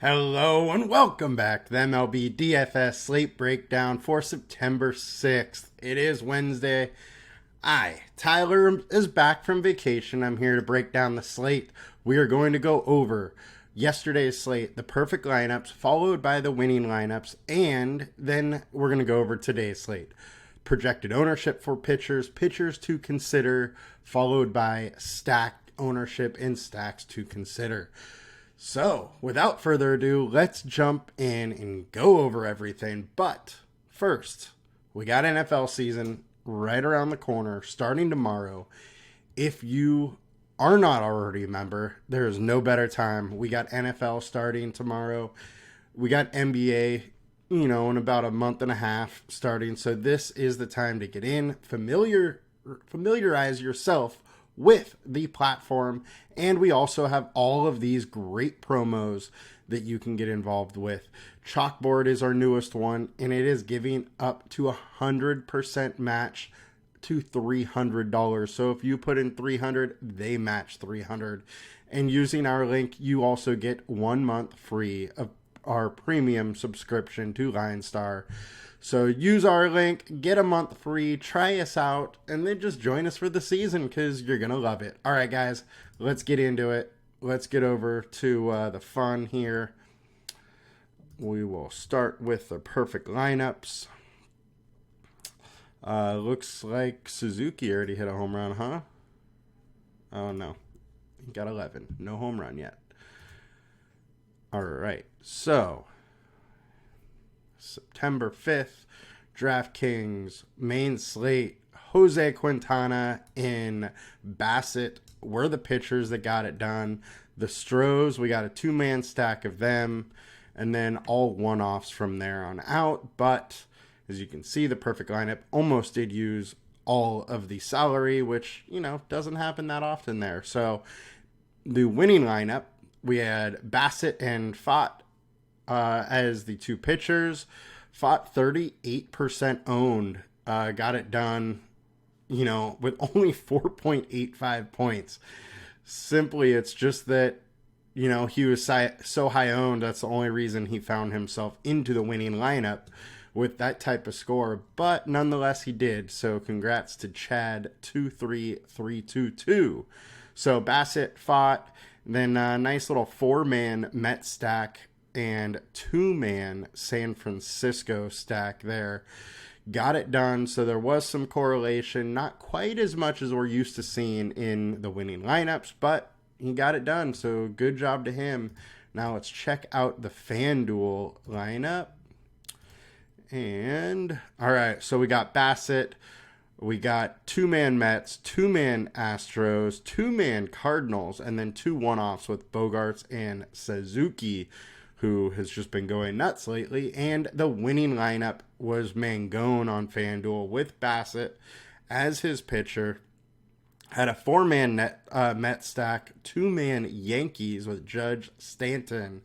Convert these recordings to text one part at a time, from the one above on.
Hello and welcome back to the MLB DFS Slate Breakdown for September 6th. It is Wednesday. Tyler, is back from vacation. I'm here to break down the slate. We are going to go over yesterday's slate, the perfect lineups, followed by the winning lineups, and then we're going to go over today's slate. Projected ownership for pitchers, pitchers to consider, followed by stacked ownership and stacks to consider. So, without further ado, let's jump in and go over everything. But first, we got NFL season right around the corner, starting tomorrow. If you are not already a member, there is no better time. We got NFL starting tomorrow. We got NBA, in about a month and a half starting. So this is the time to get in, familiarize yourself with the platform, and we also have all of these great promos that you can get involved with. Chalkboard is our newest one, and it is giving up to 100% match to $300. So if you put in $300, they match $300. And using our link, you also get 1 month free of our premium subscription to LineStar. So use our link, get a month free, try us out, and then just join us for the season because you're going to love it. All right, guys, let's get into it. Let's get over to the fun here. We will start with the perfect lineups. Looks like Suzuki already hit a home run, huh? Oh, no. He got 11. No home run yet. All right, so September 5th, DraftKings main slate, Jose Quintana and Bassett were the pitchers that got it done. The Stros, we got a two-man stack of them, and then all one-offs from there on out. But as you can see, the perfect lineup almost did use all of the salary, which, doesn't happen that often there. So the winning lineup, we had Bassett and Fott as the two pitchers. Fought 38% owned, got it done, with only 4.85 points. Simply, it's just that, he was so high owned. That's the only reason he found himself into the winning lineup with that type of score. But nonetheless, he did. So congrats to Chad 23322. So Bassett fought, then a nice little 4-man Met stack and 2-man San Francisco stack there. Got it done. So there was some correlation, not quite as much as we're used to seeing in the winning lineups, but he got it done. So good job to him. Now let's check out the FanDuel lineup. And all right, so we got Bassett. We got 2-man Mets, 2-man Astros, 2-man Cardinals, and then 2 one-offs with Bogarts and Suzuki, who has just been going nuts lately. And the winning lineup was Mangone on FanDuel with Bassett as his pitcher. Had a 4-man Met stack, 2-man Yankees with Judge Stanton.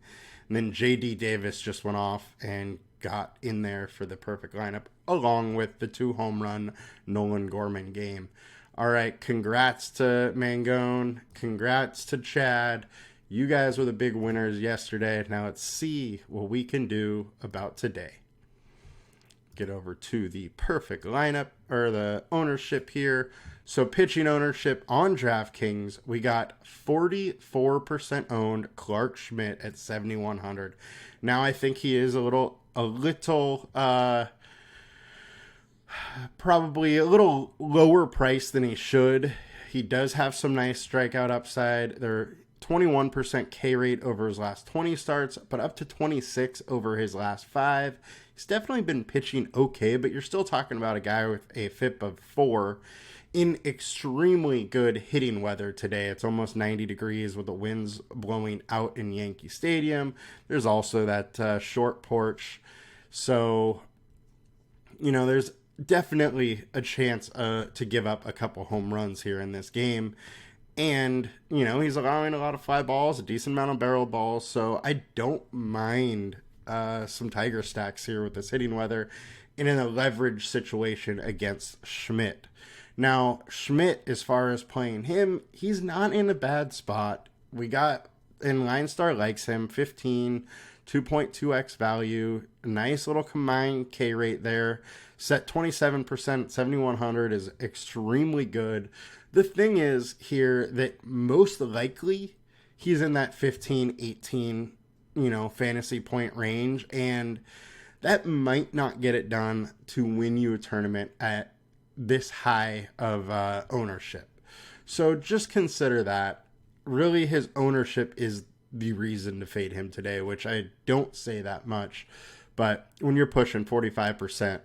And then J.D. Davis just went off and got in there for the perfect lineup, along with the 2-home-run Nolan Gorman game. All right, congrats to Mangone. Congrats to Chad. You guys were the big winners yesterday. Now let's see what we can do about today. Get over to the perfect lineup, or the ownership here. So pitching ownership on DraftKings, we got 44% owned Clark Schmidt at 7,100. Now I think he is a little probably a little lower price than he should. He does have some nice strikeout upside. They're 21% K rate over his last 20 starts, but up to 26 over his last 5. He's definitely been pitching okay, but you're still talking about a guy with a FIP of 4 in extremely good hitting weather today. It's almost 90 degrees with the winds blowing out in Yankee Stadium. There's also that short porch. So, there's definitely a chance to give up a couple home runs here in this game. And, he's allowing a lot of fly balls, a decent amount of barrel balls. So I don't mind some Tiger stacks here with this hitting weather and in a leverage situation against Schmidt. Now, Schmidt, as far as playing him, he's not in a bad spot. We got and LineStar likes him. 15, 2.2x value, nice little combined K rate there. Set 27%, 7,100 is extremely good. The thing is here that most likely he's in that 15, 18, fantasy point range, and that might not get it done to win you a tournament at this high of ownership. So just consider that. Really, his ownership is the reason to fade him today, which I don't say that much. But when you're pushing 45%,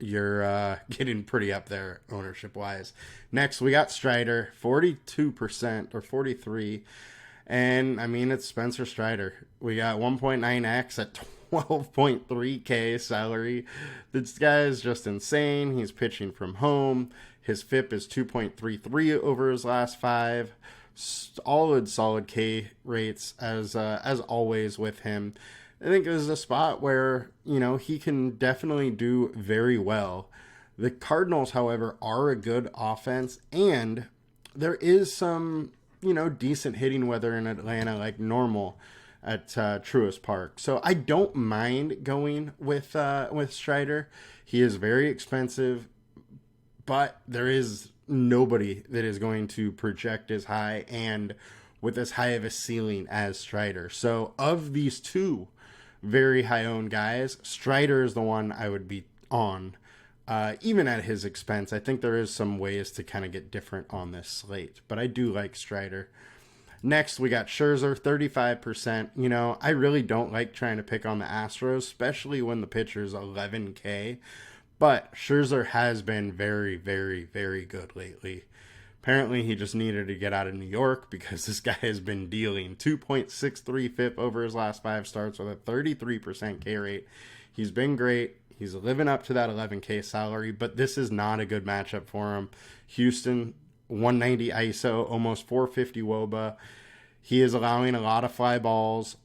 you're getting pretty up there ownership-wise. Next, we got Strider, 42% or 43%. And, it's Spencer Strider. We got 1.9x at 12.3K salary. This guy is just insane. He's pitching from home. His FIP is 2.33 over his last 5. Solid K rates as always with him. I think this is a spot where, he can definitely do very well. The Cardinals, however, are a good offense, and there is some, decent hitting weather in Atlanta like normal at Truist Park. So I don't mind going with Strider. He is very expensive, but there is nobody that is going to project as high and with as high of a ceiling as Strider. So of these two very high owned guys, Strider is the one I would be on. Even at his expense, I think there is some ways to kind of get different on this slate, but I do like Strider. Next, we got Scherzer, 35%. I really don't like trying to pick on the Astros, especially when the pitcher's 11K, but Scherzer has been very, very, very good lately. Apparently, he just needed to get out of New York because this guy has been dealing 2.63 FIP over his last 5 starts with a 33% K rate. He's been great. He's living up to that 11K salary, but this is not a good matchup for him. Houston, 190 ISO, almost 450 WOBA. He is allowing a lot of fly balls.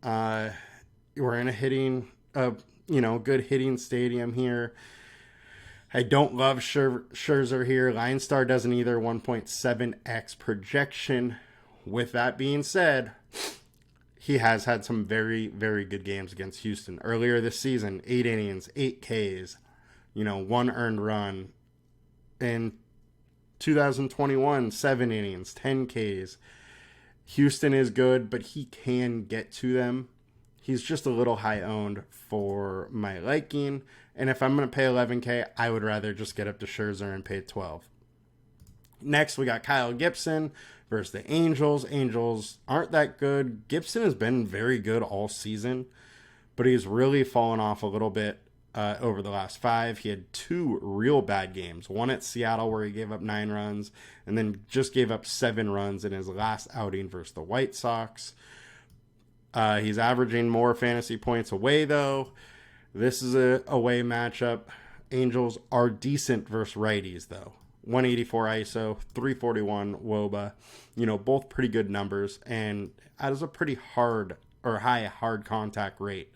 We're in a good hitting stadium here. I don't love Scherzer here. LineStar doesn't either, 1.7x projection. With that being said, he has had some very, very good games against Houston. Earlier this season, 8 innings, 8 Ks, 1 earned run. In 2021, 7 innings, 10 Ks. Houston is good, but he can get to them. He's just a little high owned for my liking. And if I'm going to pay 11K, I would rather just get up to Scherzer and pay 12. Next, we got Kyle Gibson versus the Angels. Angels aren't that good. Gibson has been very good all season, but he's really fallen off a little bit over the last 5. He had 2 real bad games. One at Seattle where he gave up 9 runs and then just gave up 7 runs in his last outing versus the White Sox. He's averaging more fantasy points away, though. This is a away matchup. Angels are decent versus righties, though. 184 ISO, 341 WOBA. Both pretty good numbers, and that is a pretty high hard contact rate.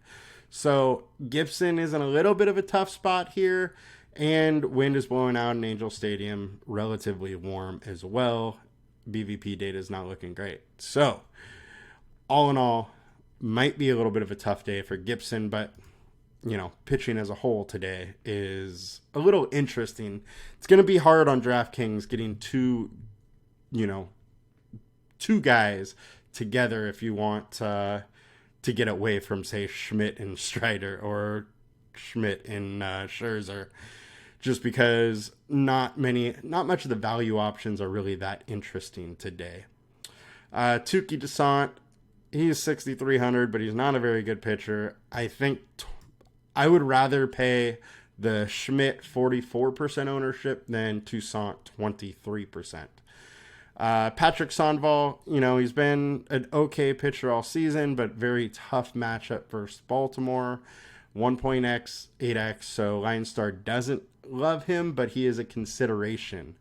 So Gibson is in a little bit of a tough spot here, and wind is blowing out in Angel Stadium, relatively warm as well. BVP data is not looking great. So all in all, might be a little bit of a tough day for Gibson, but pitching as a whole today is a little interesting. It's going to be hard on DraftKings getting two guys together if you want to get away from, say, Schmidt and Strider or Schmidt and Scherzer, just because not much of the value options are really that interesting today. Tuki Desant, he's 6,300, but he's not a very good pitcher. I think I would rather pay the Schmidt 44% ownership than Toussaint 23%. Patrick Sandoval, he's been an okay pitcher all season, but very tough matchup versus Baltimore. 1.x, 8x, so LineStar doesn't love him, but he is a consideration.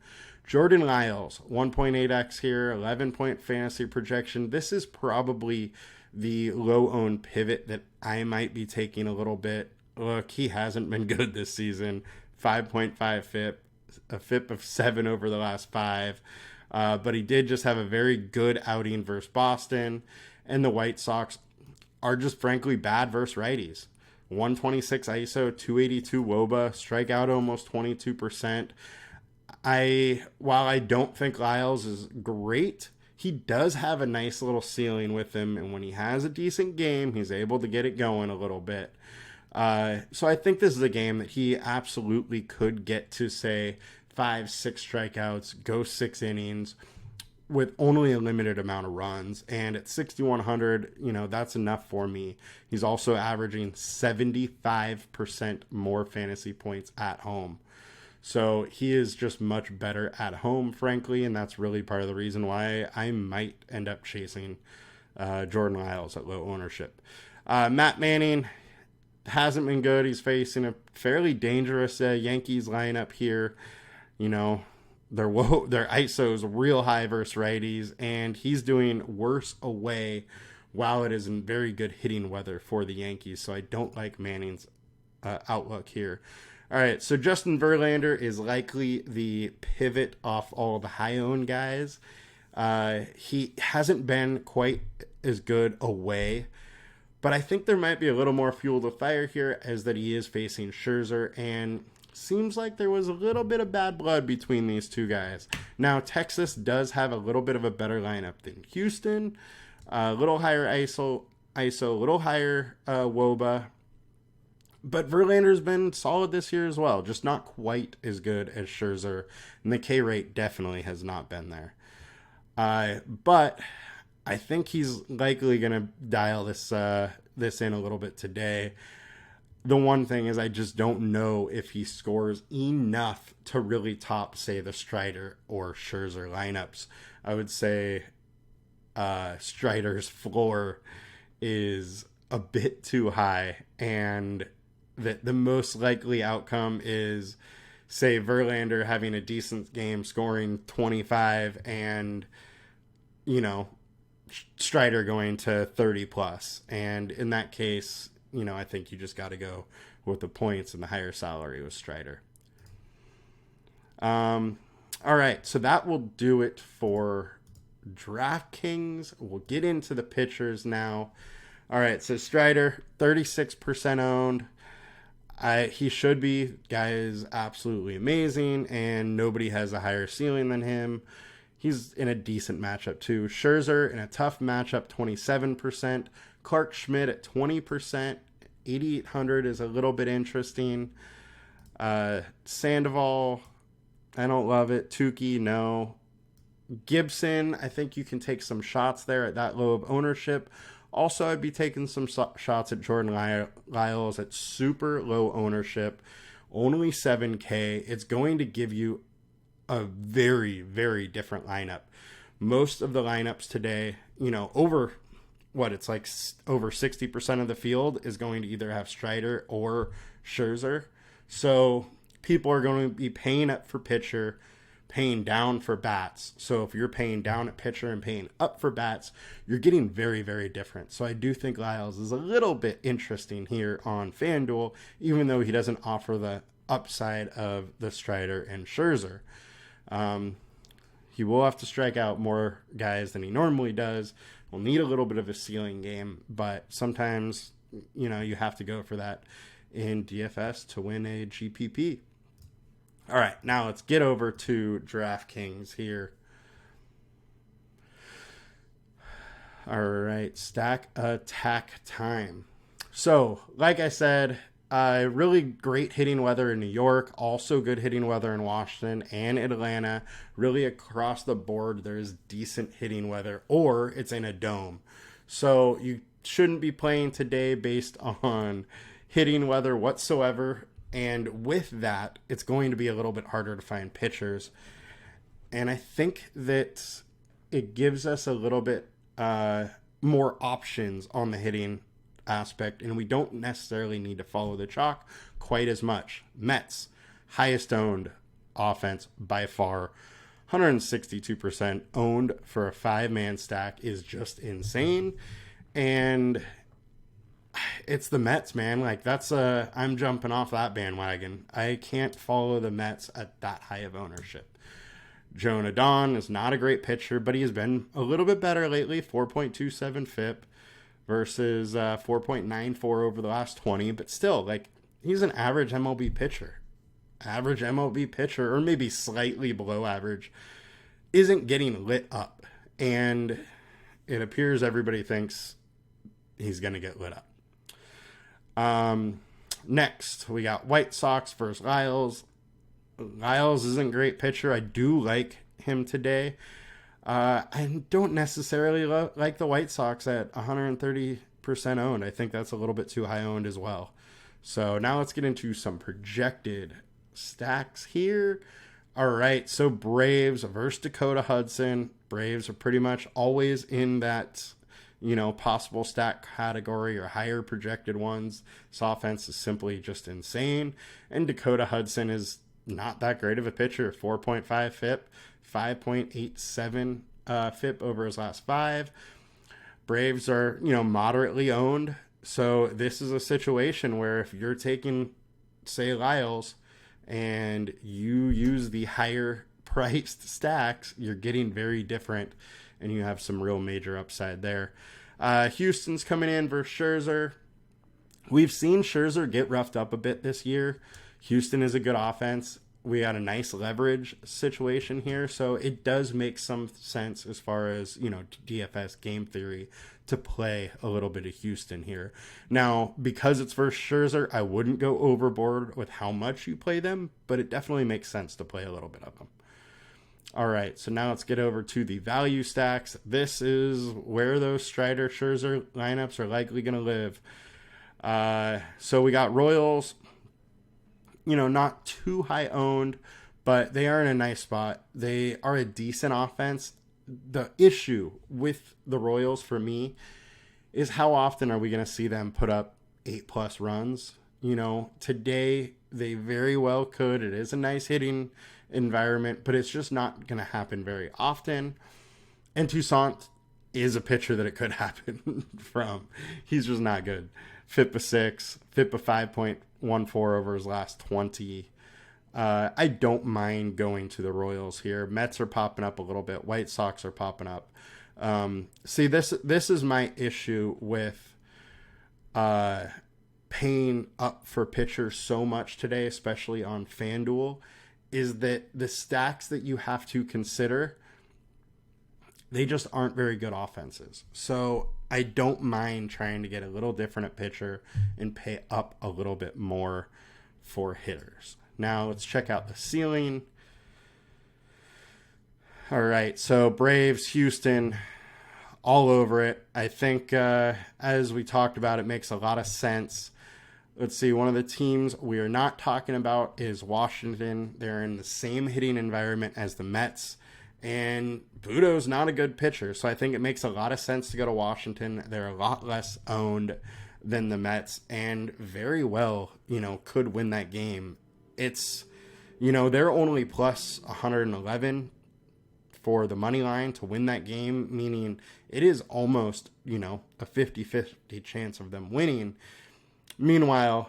Jordan Lyles, 1.8x here, 11-point fantasy projection. This is probably the low-owned pivot that I might be taking a little bit. Look, he hasn't been good this season. 5.5 FIP, a FIP of 7 over the last 5. But he did just have a very good outing versus Boston. And the White Sox are just frankly bad versus righties. 126 ISO, 282 WOBA, strikeout almost 22%. While I don't think Lyles is great, he does have a nice little ceiling with him, and when he has a decent game, he's able to get it going a little bit. So I think this is a game that he absolutely could get to, say, 5-6 strikeouts, go 6 innings with only a limited amount of runs. And at 6,100, that's enough for me. He's also averaging 75% more fantasy points at home. So he is just much better at home, frankly, and that's really part of the reason why I might end up chasing Jordan Lyles at low ownership. Matt Manning hasn't been good. He's facing a fairly dangerous Yankees lineup here. Their ISO is real high versus righties, and he's doing worse away while it is in very good hitting weather for the Yankees. So I don't like Manning's outlook here. All right, so Justin Verlander is likely the pivot off all the high-owned guys. He hasn't been quite as good away, but I think there might be a little more fuel to fire here as that he is facing Scherzer, and seems like there was a little bit of bad blood between these two guys. Now, Texas does have a little bit of a better lineup than Houston, a little higher ISO, a little higher WOBA, but Verlander's been solid this year as well, just not quite as good as Scherzer, and the K rate definitely has not been there. But I think he's likely going to dial this in a little bit today. The one thing is I just don't know if he scores enough to really top, say, the Strider or Scherzer lineups. I would say Strider's floor is a bit too high, and that the most likely outcome is, say, Verlander having a decent game, scoring 25, and, Strider going to 30 plus. And in that case, I think you just got to go with the points and the higher salary with Strider. All right, so that will do it for DraftKings. We'll get into the pitchers now. All right, so Strider, 36% owned. He should be. Guy is absolutely amazing, and nobody has a higher ceiling than him. He's in a decent matchup, too. Scherzer in a tough matchup, 27%. Clark Schmidt at 20%. 8,800 is a little bit interesting. Sandoval, I don't love it. Tukey, no. Gibson, I think you can take some shots there at that low of ownership. Also, I'd be taking some shots at Jordan Lyles at super low ownership, only 7K. It's going to give you a very, very different lineup. Most of the lineups today, over 60% of the field is going to either have Strider or Scherzer. So people are going to be paying up for pitcher, paying down for bats. So if you're paying down at pitcher and paying up for bats, you're getting very, very different. So I do think Lyles is a little bit interesting here on FanDuel, even though he doesn't offer the upside of the Strider and Scherzer. He will have to strike out more guys than he normally does. Will need a little bit of a ceiling game, but sometimes, you have to go for that in DFS to win a GPP. All right, now let's get over to DraftKings here. All right, stack attack time. So, like I said, really great hitting weather in New York, also good hitting weather in Washington and Atlanta. Really across the board, there's decent hitting weather, or it's in a dome. So you shouldn't be playing today based on hitting weather whatsoever. And with that, it's going to be a little bit harder to find pitchers. And I think that it gives us a little bit more options on the hitting aspect, and we don't necessarily need to follow the chalk quite as much. Mets, highest owned offense by far, 162% owned for a 5-man stack is just insane. And it's the Mets, man. I'm jumping off that bandwagon. I can't follow the Mets at that high of ownership. Jonah Dawn is not a great pitcher, but he has been a little bit better lately. 4.27 FIP versus 4.94 over the last 20. But still, like, he's an average MLB pitcher. Average MLB pitcher, or maybe slightly below average, isn't getting lit up. And it appears everybody thinks he's going to get lit up. Next, we got White Sox versus Lyles. Lyles isn't a great pitcher. I do like him today. I don't necessarily like the White Sox at 130% owned. I think that's a little bit too high owned as well. So now let's get into some projected stacks here. All right, so Braves versus Dakota Hudson. Braves are pretty much always in that, possible stack category or higher projected ones. This offense is simply just insane. And Dakota Hudson is not that great of a pitcher. 4.5 FIP, 5.87 FIP over his last 5. Braves are, moderately owned. So this is a situation where if you're taking, say, Lyles, and you use the higher priced stacks, you're getting very different, and you have some real major upside there. Houston's coming in versus Scherzer. We've seen Scherzer get roughed up a bit this year. Houston is a good offense. We got a nice leverage situation here, so it does make some sense as far as, DFS game theory to play a little bit of Houston here. Now, because it's versus Scherzer, I wouldn't go overboard with how much you play them, but it definitely makes sense to play a little bit of them. All right, so now let's get over to the value stacks. This is where those Strider Scherzer lineups are likely going to live. So we got Royals, not too high owned, but they are in a nice spot. They are a decent offense. The issue with the Royals for me is how often are we going to see them put up 8+ runs? Today they very well could. It is a nice hitting environment, but it's just not going to happen very often. And Toussaint is a pitcher that it could happen from. He's just not good. FIP of 6, FIP of 5.14 over his last 20. I don't mind going to the Royals here. Mets are popping up a little bit. White Sox are popping up. See, this is my issue with paying up for pitchers so much today, especially on FanDuel, is that the stacks that you have to consider, they just aren't very good offenses. So I don't mind trying to get a little different at pitcher and pay up a little bit more for hitters. Now let's check out the ceiling. All right, so Braves, Houston, all over it. I think as we talked about, it makes a lot of sense. Let's see, one of the teams we are not talking about is Washington. They're in the same hitting environment as the Mets. And Budo's not a good pitcher, so I think it makes a lot of sense to go to Washington. They're a lot less owned than the Mets, and very well, could win that game. It's, they're only plus 111 for the money line to win that game, meaning it is almost, a 50-50 chance of them winning. Meanwhile,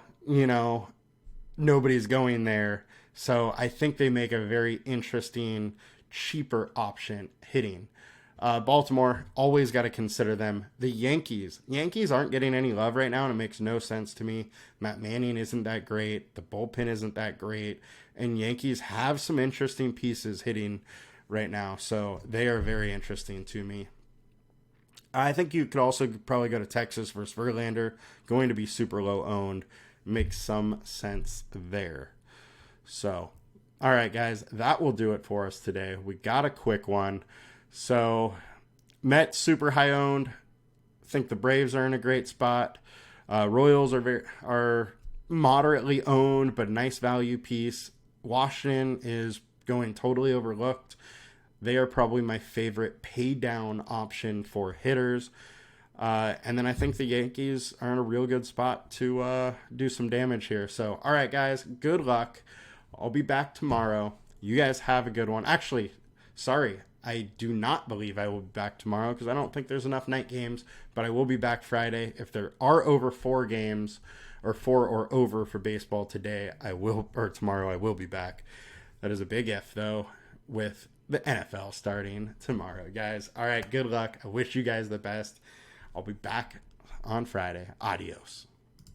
nobody's going there, so I think they make a very interesting, cheaper option hitting. Baltimore, always got to consider them. The Yankees aren't getting any love right now, and it makes no sense to me. Matt Manning isn't that great. The bullpen isn't that great. And Yankees have some interesting pieces hitting right now, so they are very interesting to me. I think you could also probably go to Texas versus Verlander. Going to be super low owned. Makes some sense there. So, all right, guys, that will do it for us today. We got a quick one. So, Mets super high owned. I think the Braves are in a great spot. Royals are moderately owned, but a nice value piece. Washington is going totally overlooked. They are probably my favorite pay down option for hitters. And then I think the Yankees are in a real good spot to do some damage here. So, all right, guys, good luck. I'll be back tomorrow. You guys have a good one. Actually, sorry, I do not believe I will be back tomorrow because I don't think there's enough night games, but I will be back Friday. If there are over 4 games or 4 or over for baseball tomorrow, I will be back. That is a big if, though, with the NFL starting tomorrow, guys. All right, good luck. I wish you guys the best. I'll be back on Friday. Adios.